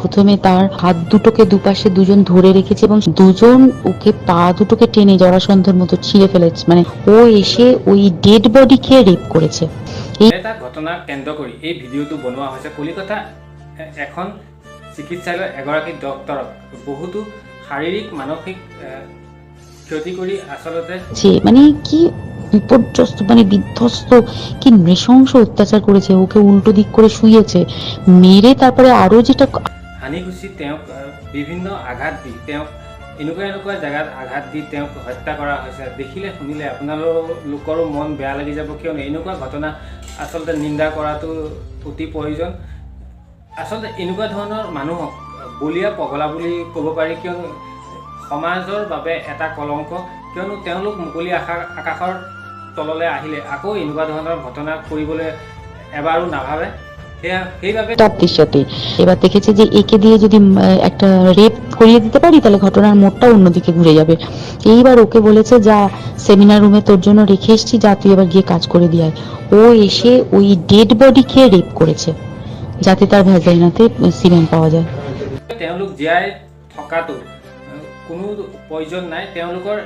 প্রথমে তার হাত দুটোকে দুপাশে দুজন ধরে রেখেছে এবং দুজন ওকে পা দুটোকে টেনে জরাসন্ধের মতো ছিঁড়ে ফেলেছে, মানে ও এসে ওই ডেড বডিকে রেপ করেছে। এটা ঘটনাক কেন্দ্ৰ কৰি এই ভিডিঅ'টো বনোৱা হৈছে। কলিকতা এখন চিকিৎসালয়ৰ এগৰাকী ডক্টৰক বহুতো শাৰীৰিক মানসিক ক্ষতি কৰি আচলতে মানে কি বিপর্যস্ত, মানে বিধ্বস্ত, কি নৃশংস অত্যাচার করেছে। ওকে উল্টো দিক করে শুয়েছে, মেরে তারপরে আরো যেটা হানি খুচি তেওঁক বিভিন্ন আঘাত দি তেওঁক এনেকুৱা জেগাত আঘাত দি তেওঁক হত্যা কৰা হৈছে। দেখিলে শুনিলে আপোনালোকৰো মন বেয়া লাগি যাব, কিয়নো এনেকুৱা ঘটনা আচলতে নিন্দা কৰাটো অতি প্ৰয়োজন। আচলতে এনেকুৱা ধৰণৰ মানুহক বলিয়া পগলা বুলি ক'ব পাৰি, কিয়নো সমাজৰ বাবে এটা কলংক। কিয়নো তেওঁলোক মুকলি আকাশৰ তললৈ আহিলে আকৌ এনেকুৱা ধৰণৰ ঘটনা কৰিবলৈ এবাৰো নাভাবে। সেইভাবে সাথে এবার দেখেছে যে একে দিয়ে যদি একটা রেপ করিয়ে দিতে পারি তাহলে ঘটনার মোড়টা অন্যদিকে ঘুরে যাবে। এইবার ওকে বলেছে, যা সেমিনার রুমে তোর জন্য রেখে এসেছি, যা তুই এবার গিয়ে কাজ করে দিয়ে আয়। ও এসে ওই ডেড বডিকে রেপ করেছে যাতে তার ভ্যাজাইনাতে সিমেন পাওয়া যায়। তেওঁলোক জীয়াই থকাটো কোনো প্ৰয়োজন নাই। তেওঁলোকৰ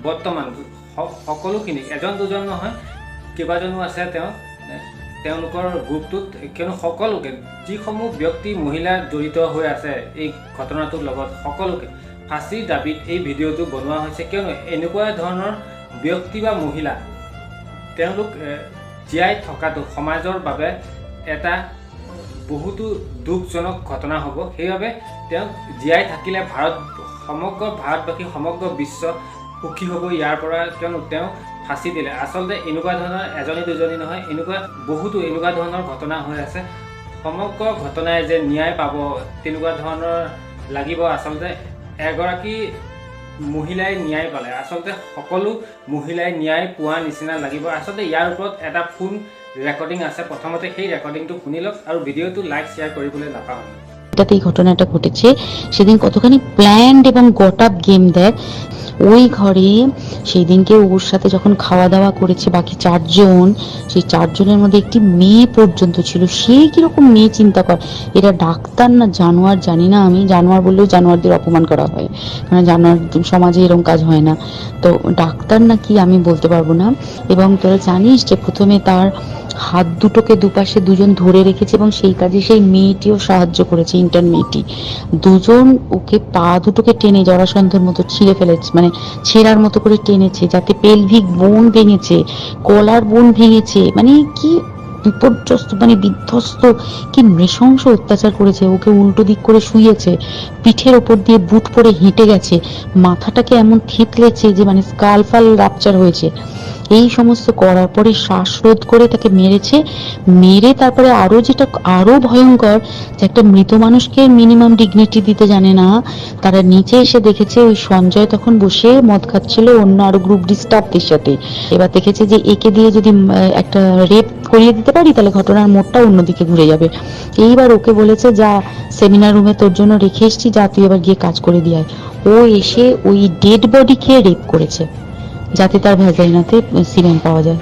বৰ্তমান সকলোখিনি এজন দুজন নহয়, কেইবাজনো আছে তেওঁলোকৰ গ্ৰুপটোত। কিয়নো সকলোকে যিসমূহ ব্যক্তি মহিলা জড়িত হৈ আছে এই ঘটনাটোৰ লগত সকলোকে ফাঁচীৰ দাবীত এই ভিডিঅ'টো বনোৱা হৈছে। কিয়নো এনেকুৱা ধৰণৰ ব্যক্তি বা মহিলা তেওঁলোক জীয়াই থকাটো সমাজৰ বাবে এটা বহুতো দুখজনক ঘটনা হ'ব। সেইবাবে তেওঁ জীয়াই থাকিলে সমগ্ৰ ভাৰতবাসী সমগ্ৰ বিশ্ব সুখী হ'ব ইয়াৰ পৰা। কিয়নো তেওঁ ফাঁচি দিলে। আচলতে এনেকুৱা ধৰণৰ এজনী দুজনী নহয়, বহুতো এনেকুৱা ধৰণৰ ঘটনা হৈ আছে। সমগ্ৰ ঘটনাই যে ন্যায় পাব তেনেকুৱা ধৰণৰ লাগিব। আচলতে এগৰাকী মহিলাই ন্যায় পালে আচলতে সকলো মহিলাই ন্যায় পোৱা নিচিনা লাগিব। আচলতে ইয়াৰ ওপৰত এটা ফোন রেকর্ডিং আছে, প্রথমতে সেই রেকর্ডিংটো শুনি লওক আর ভিডিওটো লাইক শেয়ার কৰিবলৈ নাপাহৰিব। এটাতে এই ঘটনাটা ঘটেছে সেদিন কতখানি প্ল্যান্ড এবং গট আপ গেম দেখ। ওই ঘরে সেই দিনকে ওর সাথে যখন খাওয়া দাওয়া করেছে বাকি চারজন, সেই চারজনের মধ্যে একটি মেয়ে পর্যন্ত ছিল। সে কিরকম মেয়ে চিন্তা কর, এরা ডাক্তার না জানোয়ার জানি না, আমি জানোয়ার বললেও জানোয়ারদের অপমান করা হয়, কারণ জানোয়ার সমাজে এরকম কাজ হয় না। তো ডাক্তার না কি আমি বলতে পারবো না। এবং তোরা জানিস যে প্রথমে তার হাত দুটোকে দুপাশে দুজন ধরে রেখেছে এবং সেই কাজে সেই মেয়েটিও সাহায্য করেছে, ইন্টার্ন মেয়েটি। দুজন ওকে পা দুটোকে টেনে জরাসন্ধের মতো ছিঁড়ে ফেলেছে, মানে ছেঁড়ার মতো করে টেনেছে, যাতে পেলভিক বোন ভেঙেছে, গলার বোন ভেঙেছে। মানে কি বিপর্যস্ত, মানে বিধ্বস্ত, কি নৃশংস অত্যাচার করেছে। ওকে উল্টো দিক করে শুয়েছে, পিঠের ওপর দিয়ে বুট পরে হেঁটে গেছে, মাথাটাকে এমন থেতলেছে যে মানে স্কাল ফাল রাপচার হয়েছে। এই সমস্ত করার পরে শ্বাসরোধ করে তাকে মেরেছে। মেরে তারপরে আরো যেটা আরো ভয়ঙ্কর, যে একটা মৃত মানুষকে মিনিমাম ডিগনিটি দিতে জানে না, তারা নিচে এসে দেখেছে ওই সঞ্জয় তখন বসে মদ খাচ্ছিল অন্য আরো গ্রুপ ডি স্টাফদের সাথে। এবার দেখেছে যে একে দিয়ে যদি একটা রেপ করিয়ে দিতে পারি তাহলে ঘটনার মোড়টা অন্যদিকে ঘুরে যাবে। এইবার ওকে বলেছে, যা সেমিনার রুমে তোর জন্য রেখে এসেছি, যা তুই এবার গিয়ে কাজ করে দিয়ে আয়। ও এসে ওই ডেড বডিকে রেপ করেছে যাতে তার ভ্যাজাইনাতে সিমেন পাওয়া যায়।